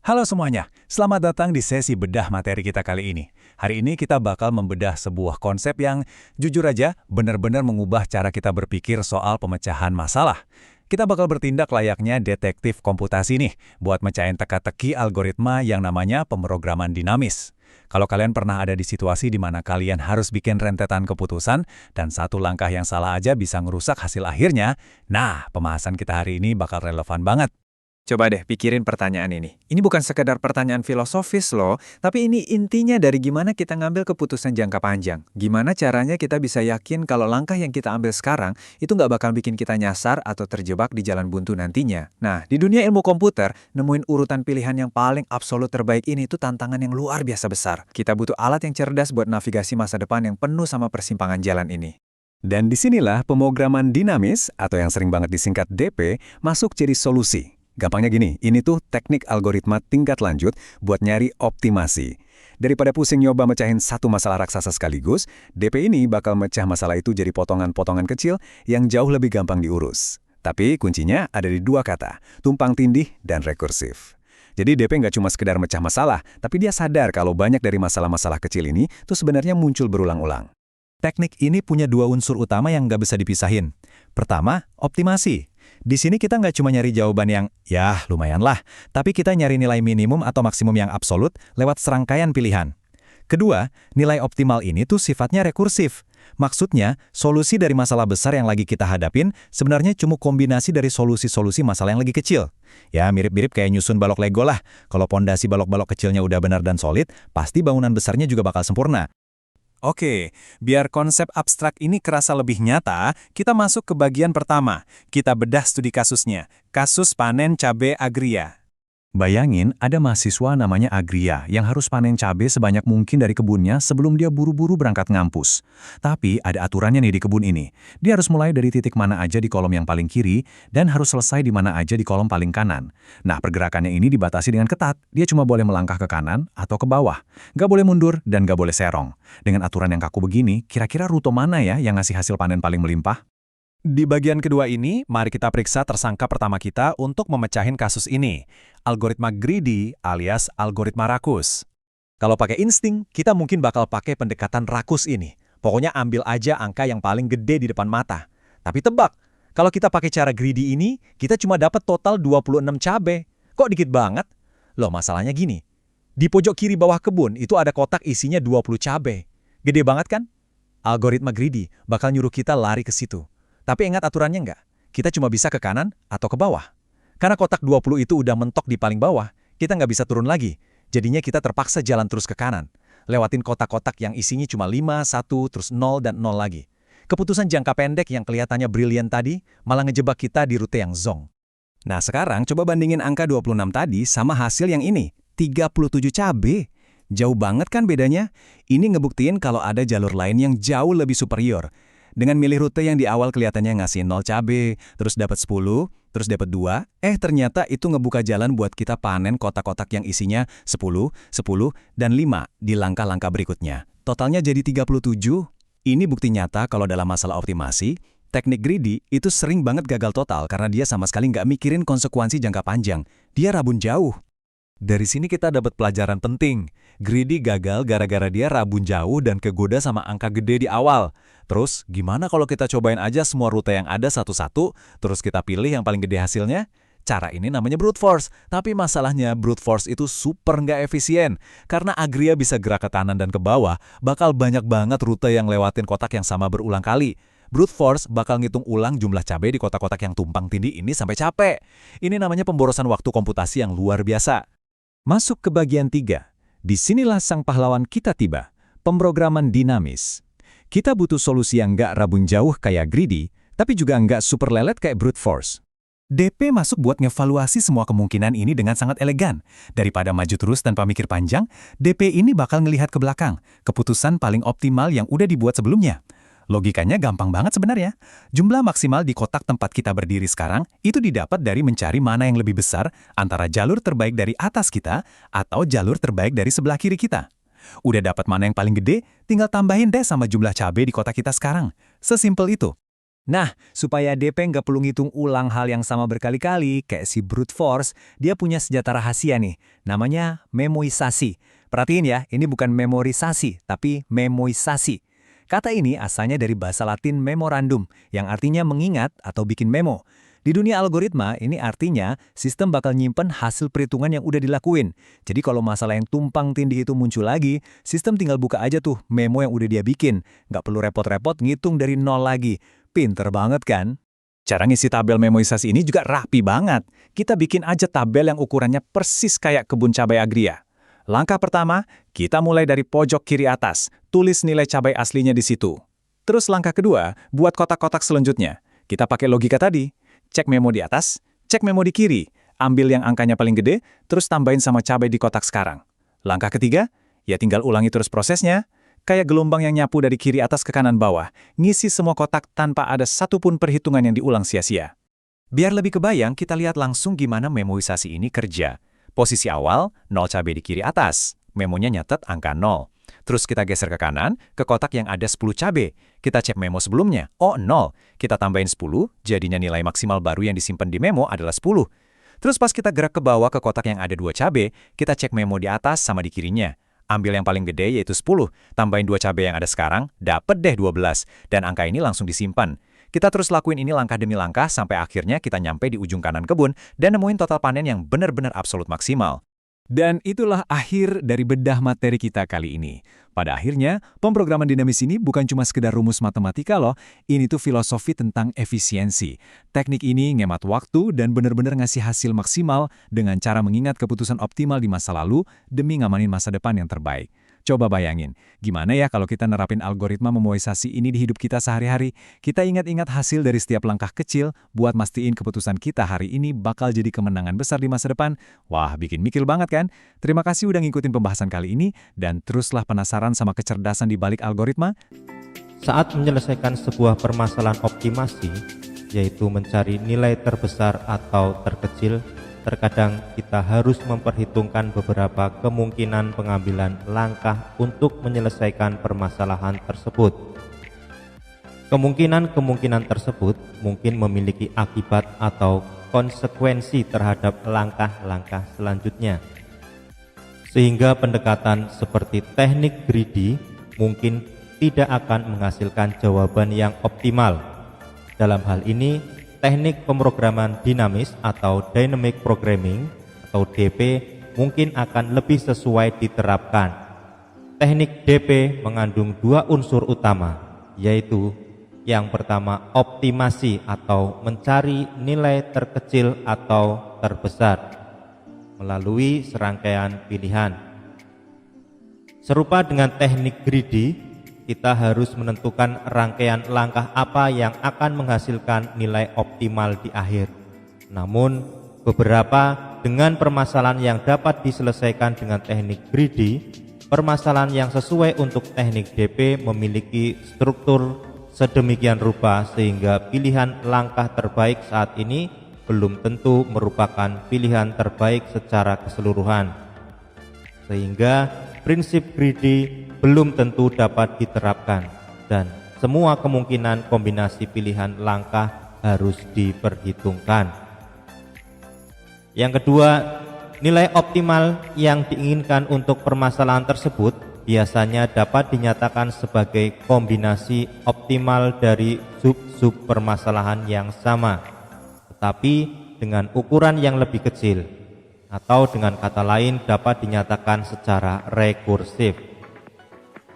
Halo semuanya, selamat datang di sesi bedah materi kita kali ini. Hari ini kita bakal membedah sebuah konsep yang jujur aja benar-benar mengubah cara kita berpikir soal pemecahan masalah. Kita bakal bertindak layaknya detektif komputasi nih, buat mecahin teka-teki algoritma yang namanya pemrograman dinamis. Kalau kalian pernah ada di situasi di mana kalian harus bikin rentetan keputusan, dan satu langkah yang salah aja bisa ngerusak hasil akhirnya, nah pembahasan kita hari ini bakal relevan banget. Coba deh pikirin pertanyaan ini. Ini bukan sekedar pertanyaan filosofis loh, tapi ini intinya dari gimana kita ngambil keputusan jangka panjang. Gimana caranya kita bisa yakin kalau langkah yang kita ambil sekarang itu nggak bakal bikin kita nyasar atau terjebak di jalan buntu nantinya. Nah, di dunia ilmu komputer, nemuin urutan pilihan yang paling absolut terbaik ini itu tantangan yang luar biasa besar. Kita butuh alat yang cerdas buat navigasi masa depan yang penuh sama persimpangan jalan ini. Dan disinilah pemrograman dinamis, atau yang sering banget disingkat DP, masuk jadi solusi. Gampangnya gini, ini tuh teknik algoritma tingkat lanjut buat nyari optimasi. Daripada pusing nyoba mecahin satu masalah raksasa sekaligus, DP ini bakal mecah masalah itu jadi potongan-potongan kecil yang jauh lebih gampang diurus. Tapi kuncinya ada di dua kata, tumpang tindih dan rekursif. Jadi DP nggak cuma sekedar mecah masalah, tapi dia sadar kalau banyak dari masalah-masalah kecil ini tuh sebenarnya muncul berulang-ulang. Teknik ini punya dua unsur utama yang nggak bisa dipisahin. Pertama, optimasi. Di sini kita nggak cuma nyari jawaban yang, ya lumayan lah, tapi kita nyari nilai minimum atau maksimum yang absolut lewat serangkaian pilihan. Kedua, nilai optimal ini tuh sifatnya rekursif. Maksudnya, solusi dari masalah besar yang lagi kita hadapin sebenarnya cuma kombinasi dari solusi-solusi masalah yang lagi kecil. Ya, mirip-mirip kayak nyusun balok Lego lah. Kalau pondasi balok-balok kecilnya udah benar dan solid, pasti bangunan besarnya juga bakal sempurna. Oke, biar konsep abstrak ini kerasa lebih nyata, kita masuk ke bagian pertama. Kita bedah studi kasusnya, kasus panen cabai Agria. Bayangin ada mahasiswa namanya Agria yang harus panen cabai sebanyak mungkin dari kebunnya sebelum dia buru-buru berangkat ngampus. Tapi ada aturannya nih di kebun ini. Dia harus mulai dari titik mana aja di kolom yang paling kiri dan harus selesai di mana aja di kolom paling kanan. Nah, pergerakannya ini dibatasi dengan ketat. Dia cuma boleh melangkah ke kanan atau ke bawah. Nggak boleh mundur dan nggak boleh serong. Dengan aturan yang kaku begini, kira-kira rute mana ya yang ngasih hasil panen paling melimpah? Di bagian kedua ini, mari kita periksa tersangka pertama kita untuk memecahin kasus ini. Algoritma greedy alias algoritma rakus. Kalau pakai insting, kita mungkin bakal pakai pendekatan rakus ini. Pokoknya ambil aja angka yang paling gede di depan mata. Tapi tebak, kalau kita pakai cara greedy ini, kita cuma dapat total 26 cabai. Kok dikit banget? Loh, masalahnya gini. Di pojok kiri bawah kebun itu ada kotak isinya 20 cabai. Gede banget kan? Algoritma greedy bakal nyuruh kita lari ke situ. Tapi ingat aturannya nggak? Kita cuma bisa ke kanan atau ke bawah. Karena kotak 20 itu udah mentok di paling bawah, kita nggak bisa turun lagi. Jadinya kita terpaksa jalan terus ke kanan. Lewatin kotak-kotak yang isinya cuma 5, 1, terus 0 dan 0 lagi. Keputusan jangka pendek yang kelihatannya brilian tadi malah ngejebak kita di rute yang zonk. Nah sekarang coba bandingin angka 26 tadi sama hasil yang ini, 37 cabai. Jauh banget kan bedanya? Ini ngebuktiin kalau ada jalur lain yang jauh lebih superior. Dengan milih rute yang di awal kelihatannya ngasih 0 cabai, terus dapat 10, terus dapat 2, ternyata itu ngebuka jalan buat kita panen kotak-kotak yang isinya 10, 10, dan 5 di langkah-langkah berikutnya. Totalnya jadi 37. Ini bukti nyata kalau dalam masalah optimasi, teknik greedy itu sering banget gagal total karena dia sama sekali nggak mikirin konsekuensi jangka panjang. Dia rabun jauh. Dari sini kita dapat pelajaran penting. Greedy gagal gara-gara dia rabun jauh dan kegoda sama angka gede di awal. Terus, gimana kalau kita cobain aja semua rute yang ada satu-satu, terus kita pilih yang paling gede hasilnya? Cara ini namanya brute force. Tapi masalahnya brute force itu super nggak efisien. Karena Agria bisa gerak ke kanan dan ke bawah, bakal banyak banget rute yang lewatin kotak yang sama berulang kali. Brute force bakal ngitung ulang jumlah cabai di kotak-kotak yang tumpang tindih ini sampai capek. Ini namanya pemborosan waktu komputasi yang luar biasa. Masuk ke bagian 3. Disinilah sang pahlawan kita tiba, pemrograman dinamis. Kita butuh solusi yang nggak rabun jauh kayak greedy, tapi juga nggak super lelet kayak brute force. DP masuk buat ngevaluasi semua kemungkinan ini dengan sangat elegan. Daripada maju terus tanpa mikir panjang, DP ini bakal ngelihat ke belakang, keputusan paling optimal yang udah dibuat sebelumnya. Logikanya gampang banget sebenarnya. Jumlah maksimal di kotak tempat kita berdiri sekarang itu didapat dari mencari mana yang lebih besar antara jalur terbaik dari atas kita atau jalur terbaik dari sebelah kiri kita. Udah dapat mana yang paling gede, tinggal tambahin deh sama jumlah cabai di kotak kita sekarang. Sesimpel itu. Nah, supaya DP nggak perlu ngitung ulang hal yang sama berkali-kali, kayak si brute force, dia punya senjata rahasia nih, namanya memoisasi. Perhatiin ya, ini bukan memorisasi, tapi memoisasi. Kata ini asalnya dari bahasa Latin memorandum, yang artinya mengingat atau bikin memo. Di dunia algoritma, ini artinya sistem bakal nyimpen hasil perhitungan yang udah dilakuin. Jadi kalau masalah yang tumpang tindih itu muncul lagi, sistem tinggal buka aja tuh memo yang udah dia bikin. Nggak perlu repot-repot ngitung dari nol lagi. Pinter banget kan? Cara ngisi tabel memoisasi ini juga rapi banget. Kita bikin aja tabel yang ukurannya persis kayak kebun cabai Agria. Langkah pertama, kita mulai dari pojok kiri atas, tulis nilai cabai aslinya di situ. Terus langkah kedua, buat kotak-kotak selanjutnya. Kita pakai logika tadi, cek memo di atas, cek memo di kiri, ambil yang angkanya paling gede, terus tambahin sama cabai di kotak sekarang. Langkah ketiga, ya tinggal ulangi terus prosesnya, kayak gelombang yang nyapu dari kiri atas ke kanan bawah, ngisi semua kotak tanpa ada satupun perhitungan yang diulang sia-sia. Biar lebih kebayang, kita lihat langsung gimana memoisasi ini kerja. Posisi awal, 0 cabai di kiri atas. Memonya nyatet angka 0. Terus kita geser ke kanan, ke kotak yang ada 10 cabai. Kita cek memo sebelumnya. Oh, 0. Kita tambahin 10, jadinya nilai maksimal baru yang disimpan di memo adalah 10. Terus pas kita gerak ke bawah ke kotak yang ada 2 cabai, kita cek memo di atas sama di kirinya. Ambil yang paling gede yaitu 10, tambahin 2 cabai yang ada sekarang, dapet deh 12. Dan angka ini langsung disimpan. Kita terus lakuin ini langkah demi langkah sampai akhirnya kita nyampe di ujung kanan kebun dan nemuin total panen yang benar-benar absolut maksimal. Dan itulah akhir dari bedah materi kita kali ini. Pada akhirnya, pemrograman dinamis ini bukan cuma sekedar rumus matematika loh, ini tuh filosofi tentang efisiensi. Teknik ini ngemat waktu dan benar-benar ngasih hasil maksimal dengan cara mengingat keputusan optimal di masa lalu demi ngamanin masa depan yang terbaik. Coba bayangin, gimana ya kalau kita nerapin algoritma memoisasi ini di hidup kita sehari-hari? Kita ingat-ingat hasil dari setiap langkah kecil buat mastiin keputusan kita hari ini bakal jadi kemenangan besar di masa depan. Wah, bikin mikir banget kan? Terima kasih udah ngikutin pembahasan kali ini, dan teruslah penasaran sama kecerdasan di balik algoritma. Saat menyelesaikan sebuah permasalahan optimasi, yaitu mencari nilai terbesar atau terkecil, terkadang kita harus memperhitungkan beberapa kemungkinan pengambilan langkah untuk menyelesaikan permasalahan tersebut. Kemungkinan-kemungkinan tersebut mungkin memiliki akibat atau konsekuensi terhadap langkah-langkah selanjutnya. Sehingga pendekatan seperti teknik greedy mungkin tidak akan menghasilkan jawaban yang optimal. Dalam hal ini, teknik pemrograman dinamis atau dynamic programming atau DP mungkin akan lebih sesuai diterapkan. Teknik DP mengandung 2 unsur utama, yaitu yang pertama optimasi atau mencari nilai terkecil atau terbesar melalui serangkaian pilihan. Serupa dengan teknik greedy, kita harus menentukan rangkaian langkah apa yang akan menghasilkan nilai optimal di akhir. Namun, beberapa dengan permasalahan yang dapat diselesaikan dengan teknik greedy, permasalahan yang sesuai untuk teknik DP memiliki struktur sedemikian rupa sehingga pilihan langkah terbaik saat ini belum tentu merupakan pilihan terbaik secara keseluruhan. Sehingga prinsip greedy belum tentu dapat diterapkan dan semua kemungkinan kombinasi pilihan langkah harus diperhitungkan. Yang kedua, nilai optimal yang diinginkan untuk permasalahan tersebut biasanya dapat dinyatakan sebagai kombinasi optimal dari sub-sub permasalahan yang sama, tetapi dengan ukuran yang lebih kecil, atau dengan kata lain dapat dinyatakan secara rekursif.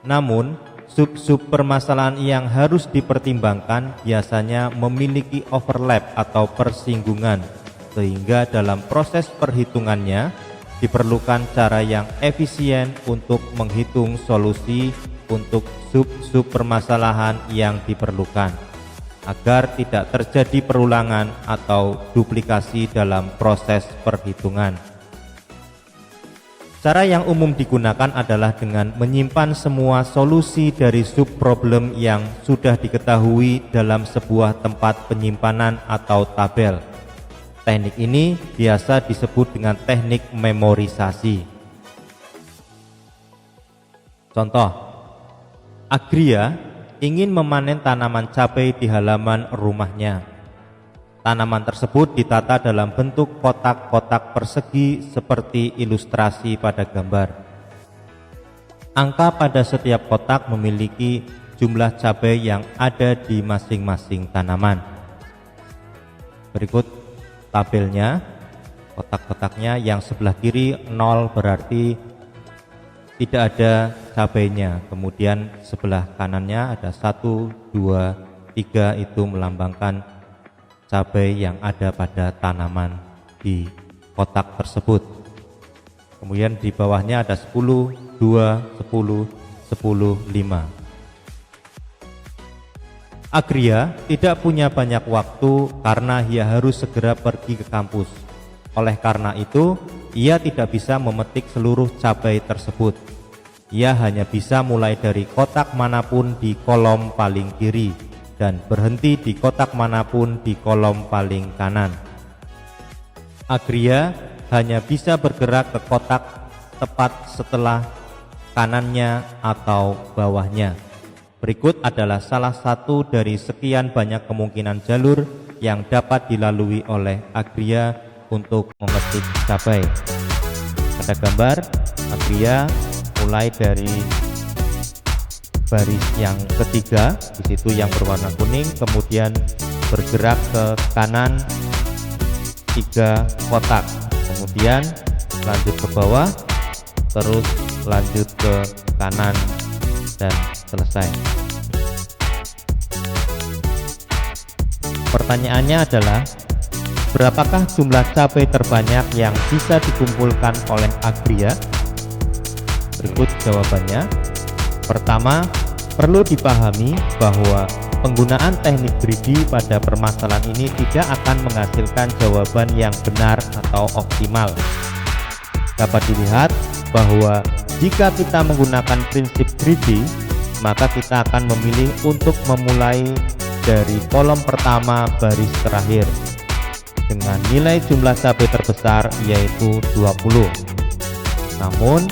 Namun, sub-sub permasalahan yang harus dipertimbangkan biasanya memiliki overlap atau persinggungan, sehingga dalam proses perhitungannya diperlukan cara yang efisien untuk menghitung solusi untuk sub-sub permasalahan yang diperlukan, agar tidak terjadi perulangan atau duplikasi dalam proses perhitungan. Cara yang umum digunakan adalah dengan menyimpan semua solusi dari subproblem yang sudah diketahui dalam sebuah tempat penyimpanan atau tabel. Teknik ini biasa disebut dengan teknik memorisasi. Contoh, Agria ingin memanen tanaman cabai di halaman rumahnya. Tanaman tersebut ditata dalam bentuk kotak-kotak persegi seperti ilustrasi pada gambar. Angka pada setiap kotak memiliki jumlah cabai yang ada di masing-masing tanaman. Berikut tabelnya. Kotak-kotaknya, yang sebelah kiri 0 berarti tidak ada cabainya. Kemudian sebelah kanannya ada 1, 2, 3, itu melambangkan cabai yang ada pada tanaman di kotak tersebut. Kemudian di bawahnya ada 10, 2, 10, 10, 5. Agria tidak punya banyak waktu karena ia harus segera pergi ke kampus. Oleh karena itu, ia tidak bisa memetik seluruh cabai tersebut. Ia hanya bisa mulai dari kotak manapun di kolom paling kiri dan berhenti di kotak manapun di kolom paling kanan. Agria hanya bisa bergerak ke kotak tepat setelah kanannya atau bawahnya. Berikut adalah salah satu dari sekian banyak kemungkinan jalur yang dapat dilalui oleh Agria untuk memetik cabai. Pada gambar, Agria mulai dari baris yang ketiga, di situ yang berwarna kuning, kemudian bergerak ke kanan 3 kotak, kemudian lanjut ke bawah, terus lanjut ke kanan dan selesai. Pertanyaannya adalah, berapakah jumlah cabai terbanyak yang bisa dikumpulkan oleh Agria? Berikut jawabannya. Pertama, perlu dipahami bahwa penggunaan teknik greedy pada permasalahan ini tidak akan menghasilkan jawaban yang benar atau optimal. Dapat dilihat bahwa jika kita menggunakan prinsip greedy, maka kita akan memilih untuk memulai dari kolom pertama baris terakhir dengan nilai jumlah cabai terbesar yaitu 20. Namun,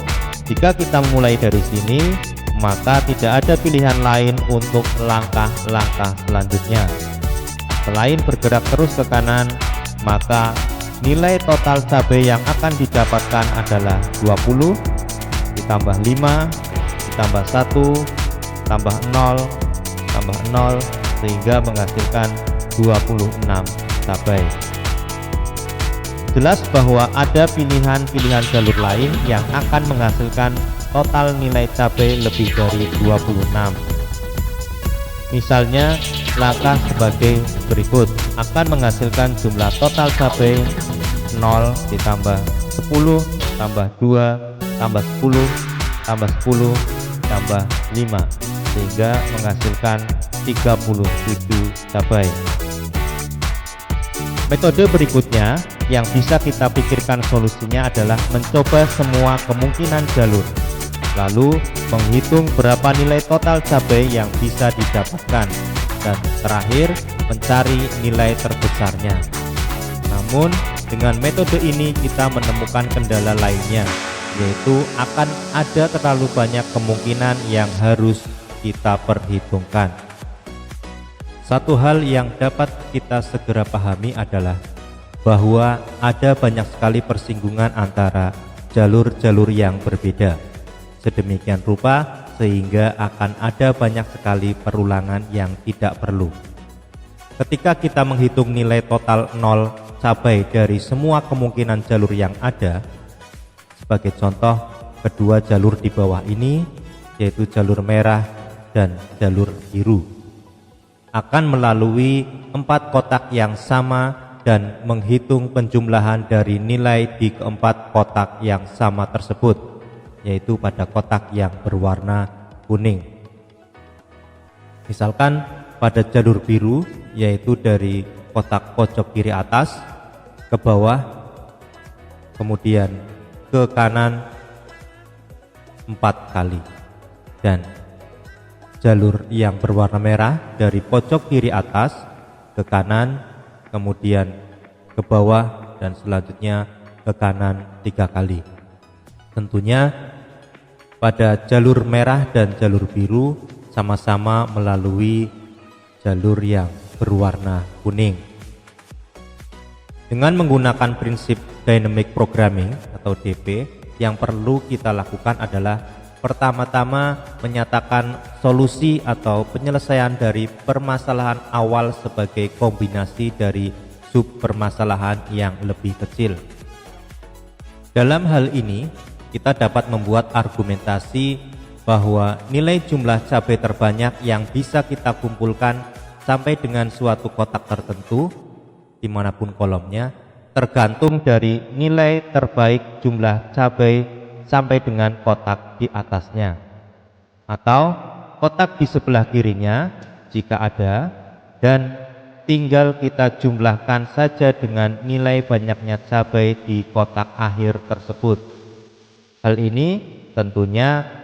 jika kita memulai dari sini, maka tidak ada pilihan lain untuk langkah-langkah selanjutnya. Selain bergerak terus ke kanan, maka nilai total cabai yang akan didapatkan adalah 20 ditambah 5 ditambah 1 tambah 0 tambah 0 sehingga menghasilkan 26 cabai. Jelas bahwa ada pilihan-pilihan jalur lain yang akan menghasilkan total nilai cabai lebih dari 26. Misalnya, langkah sebagai berikut akan menghasilkan jumlah total cabai 0 ditambah 10 tambah 2 tambah 10 tambah 10 tambah 5 sehingga menghasilkan 37 cabai. Metode berikutnya yang bisa kita pikirkan solusinya adalah mencoba semua kemungkinan jalur, lalu menghitung berapa nilai total cabai yang bisa didapatkan, dan terakhir mencari nilai terbesarnya. Namun dengan metode ini kita menemukan kendala lainnya, yaitu akan ada terlalu banyak kemungkinan yang harus kita perhitungkan. Satu hal yang dapat kita segera pahami adalah bahwa ada banyak sekali persinggungan antara jalur-jalur yang berbeda. Sedemikian rupa sehingga akan ada banyak sekali perulangan yang tidak perlu. Ketika kita menghitung nilai total 0 cabai dari semua kemungkinan jalur yang ada, sebagai contoh kedua jalur di bawah ini, yaitu jalur merah dan jalur biru, akan melalui 4 kotak yang sama dan menghitung penjumlahan dari nilai di keempat kotak yang sama tersebut, yaitu pada kotak yang berwarna kuning. Misalkan pada jalur biru, yaitu dari kotak pojok kiri atas ke bawah, kemudian ke kanan 4 kali, dan jalur yang berwarna merah dari pojok kiri atas ke kanan, kemudian ke bawah, dan selanjutnya ke kanan 3 kali. Tentunya pada jalur merah dan jalur biru bersama-sama melalui jalur yang berwarna kuning. Dengan menggunakan prinsip dynamic programming atau DP, yang perlu kita lakukan adalah pertama-tama menyatakan solusi atau penyelesaian dari permasalahan awal sebagai kombinasi dari sub permasalahan yang lebih kecil. Dalam hal ini, kita dapat membuat argumentasi bahwa nilai jumlah cabai terbanyak yang bisa kita kumpulkan sampai dengan suatu kotak tertentu, dimanapun kolomnya, tergantung dari nilai terbaik jumlah cabai sampai dengan kotak di atasnya, atau kotak di sebelah kirinya jika ada, dan tinggal kita jumlahkan saja dengan nilai banyaknya cabai di kotak akhir tersebut. Hal ini tentunya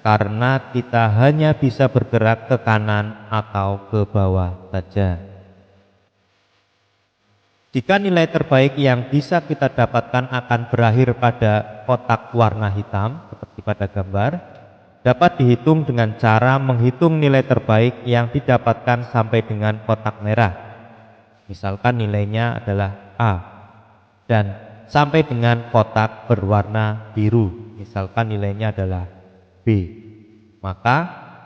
karena kita hanya bisa bergerak ke kanan atau ke bawah saja. Jika nilai terbaik yang bisa kita dapatkan akan berakhir pada kotak warna hitam, seperti pada gambar, dapat dihitung dengan cara menghitung nilai terbaik yang didapatkan sampai dengan kotak merah. Misalkan nilainya adalah A, dan sampai dengan kotak berwarna biru, misalkan nilainya adalah B. Maka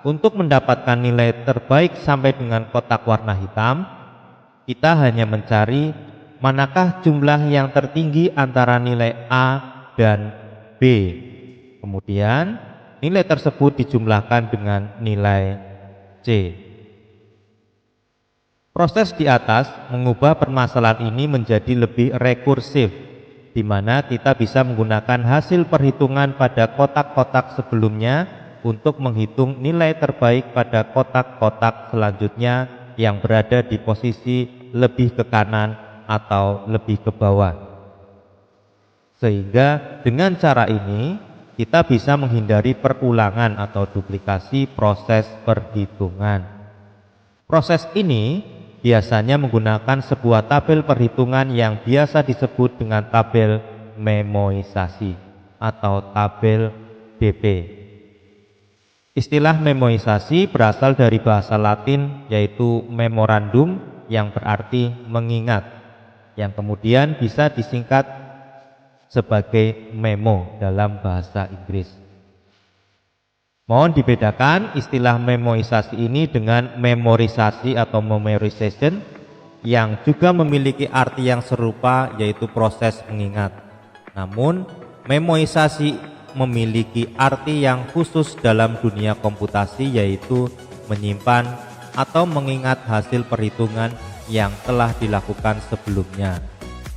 untuk mendapatkan nilai terbaik sampai dengan kotak warna hitam, kita hanya mencari manakah jumlah yang tertinggi antara nilai A dan B. Kemudian nilai tersebut dijumlahkan dengan nilai C. Proses di atas mengubah permasalahan ini menjadi lebih rekursif, di mana kita bisa menggunakan hasil perhitungan pada kotak-kotak sebelumnya untuk menghitung nilai terbaik pada kotak-kotak selanjutnya yang berada di posisi lebih ke kanan atau lebih ke bawah. Sehingga dengan cara ini kita bisa menghindari perulangan atau duplikasi proses perhitungan. Proses ini biasanya menggunakan sebuah tabel perhitungan yang biasa disebut dengan tabel memoisasi atau tabel DP. Istilah memoisasi berasal dari bahasa Latin yaitu memorandum yang berarti mengingat, yang kemudian bisa disingkat sebagai memo dalam bahasa Inggris. Mohon dibedakan istilah memoisasi ini dengan memorisasi atau memorization yang juga memiliki arti yang serupa yaitu proses mengingat. Namun memoisasi memiliki arti yang khusus dalam dunia komputasi yaitu menyimpan atau mengingat hasil perhitungan yang telah dilakukan sebelumnya,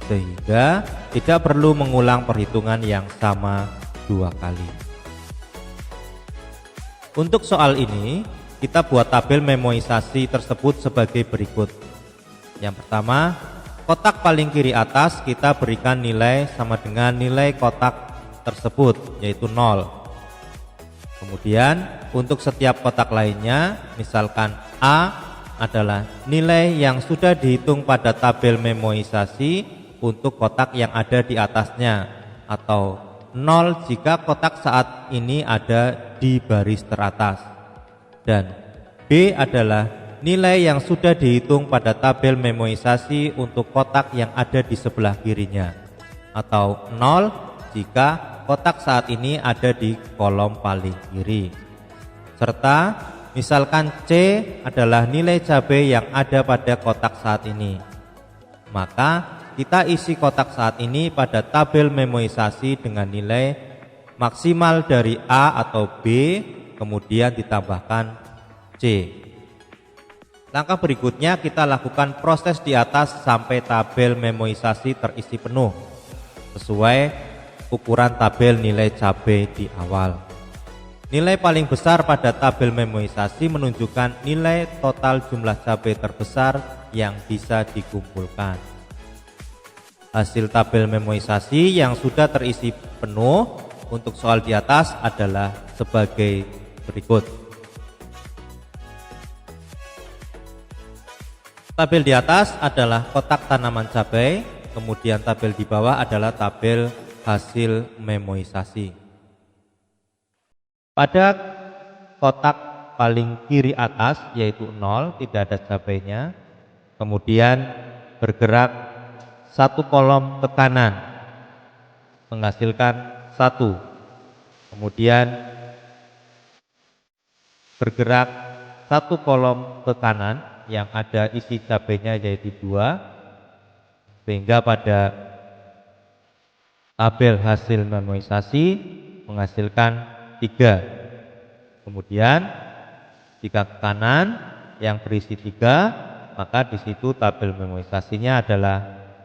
sehingga tidak perlu mengulang perhitungan yang sama dua kali. Untuk soal ini, kita buat tabel memoisasi tersebut sebagai berikut. Yang pertama, kotak paling kiri atas kita berikan nilai sama dengan nilai kotak tersebut, yaitu 0. Kemudian untuk setiap kotak lainnya, misalkan A adalah nilai yang sudah dihitung pada tabel memoisasi untuk kotak yang ada di atasnya, atau 0 jika kotak saat ini ada di baris teratas, dan B adalah nilai yang sudah dihitung pada tabel memoisasi untuk kotak yang ada di sebelah kirinya, atau 0 jika kotak saat ini ada di kolom paling kiri, serta misalkan C adalah nilai cabai yang ada pada kotak saat ini. Maka kita isi kotak saat ini pada tabel memoisasi dengan nilai maksimal dari A atau B, kemudian ditambahkan C. Langkah berikutnya kita lakukan proses di atas sampai tabel memoisasi terisi penuh sesuai ukuran tabel nilai cabai di awal. Nilai paling besar pada tabel memoisasi menunjukkan nilai total jumlah cabai terbesar yang bisa dikumpulkan. Hasil tabel memoisasi yang sudah terisi penuh untuk soal di atas adalah sebagai berikut. Tabel di atas adalah kotak tanaman cabai, kemudian tabel di bawah adalah tabel hasil memoisasi. Pada kotak paling kiri atas yaitu 0, tidak ada cabainya. Kemudian bergerak satu kolom ke kanan menghasilkan 1. Kemudian bergerak satu kolom ke kanan yang ada isi cabainya yaitu 2, sehingga pada tabel hasil memoisasi menghasilkan 3. Kemudian jika ke kanan yang berisi 3, maka di situ tabel memoisasinya adalah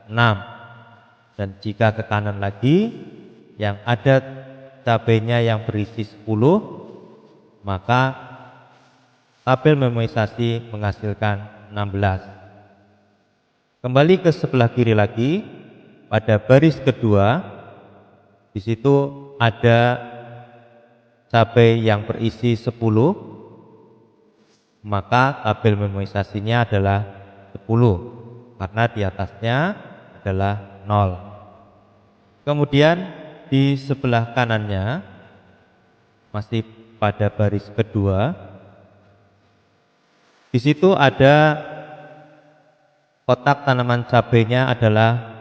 6. Dan jika ke kanan lagi yang ada cabainya yang berisi 10, maka tabel memoisasi menghasilkan 16. Kembali ke sebelah kiri lagi, pada baris kedua di situ ada cabai yang berisi 10, maka tabel memoisasinya adalah 10 karena di atasnya adalah 0. Kemudian di sebelah kanannya masih pada baris kedua, di situ ada kotak tanaman cabainya adalah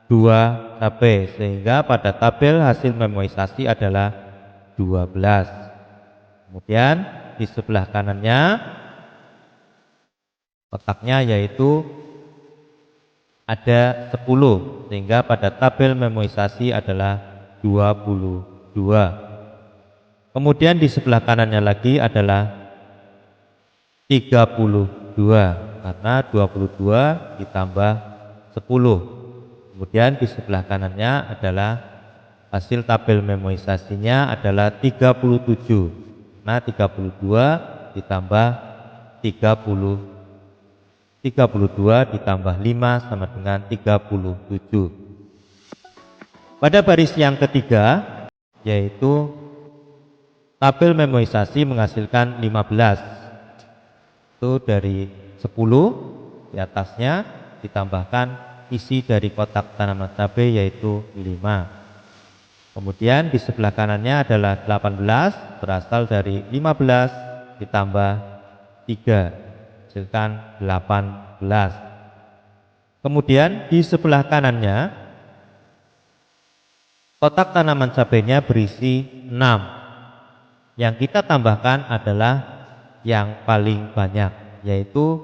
2 cabai, sehingga pada tabel hasil memoisasi adalah 12. Kemudian di sebelah kanannya kotaknya yaitu ada 10, sehingga pada tabel memoisasi adalah 22. Kemudian di sebelah kanannya lagi adalah 32 karena 22 ditambah 10. Kemudian di sebelah kanannya adalah hasil tabel memoisasinya adalah 37. Nah, 32 ditambah 32 ditambah 5 sama dengan 37. Pada baris yang ketiga yaitu tabel memoisasi menghasilkan 15. Itu dari 10 di atasnya ditambahkan isi dari kotak tanaman cabai yaitu 5. Kemudian di sebelah kanannya adalah 18, berasal dari 15 ditambah 3 menghasilkan 18. Kemudian di sebelah kanannya kotak tanaman cabainya berisi 6. Yang kita tambahkan adalah yang paling banyak yaitu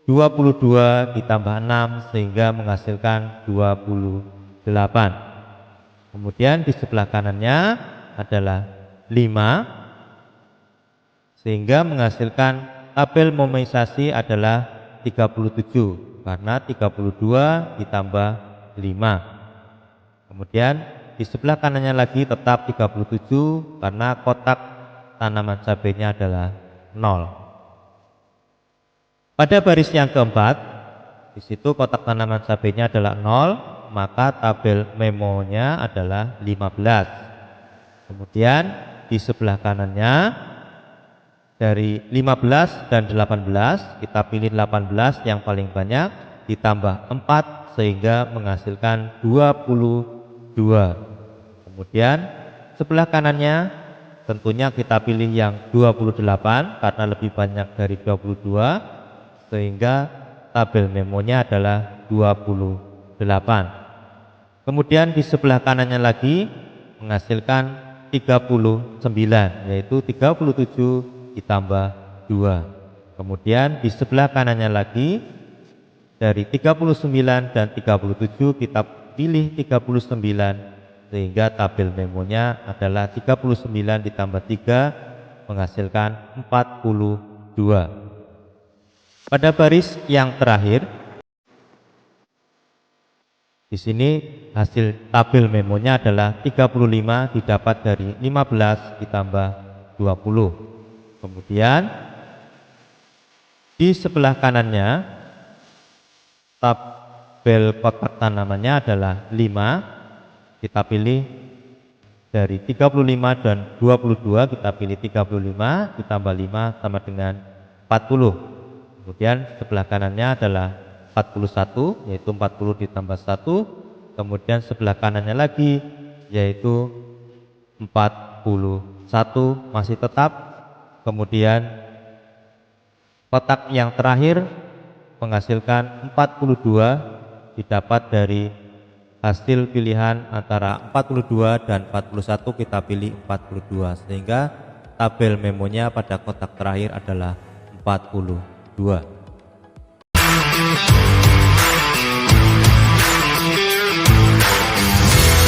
22 ditambah 6 sehingga menghasilkan 28. Kemudian di sebelah kanannya adalah 5 sehingga menghasilkan tabel memoisasi adalah 37 karena 32 ditambah 5. Kemudian di sebelah kanannya lagi tetap 37 karena kotak tanaman cabainya adalah 0. Pada baris yang keempat, di situ kotak tanaman cabainya adalah 0, maka tabel memonya adalah 15. Kemudian di sebelah kanannya dari 15 dan 18 kita pilih 18 yang paling banyak ditambah 4 sehingga menghasilkan 22. Kemudian sebelah kanannya tentunya kita pilih yang 28 karena lebih banyak dari 22 sehingga tabel memonya adalah 28. Kemudian di sebelah kanannya lagi menghasilkan 39 yaitu 37 ditambah 2. Kemudian di sebelah kanannya lagi dari 39 dan 37 kita pilih 39 sehingga tabel memonya adalah 39 ditambah 3 menghasilkan 42. Pada baris yang terakhir di sini hasil tabel memonya adalah 35 didapat dari 15 ditambah 20. Kemudian di sebelah kanannya tabel kotak tanamannya adalah 5. Kita pilih dari 35 dan 22 kita pilih 35 ditambah 5 sama dengan 40. Kemudian sebelah kanannya adalah 41 yaitu 40 ditambah 1. Kemudian sebelah kanannya lagi yaitu 41 masih tetap Kemudian kotak yang terakhir menghasilkan 42, didapat dari hasil pilihan antara 42 dan 41, kita pilih 42, sehingga tabel memonya pada kotak terakhir adalah 42.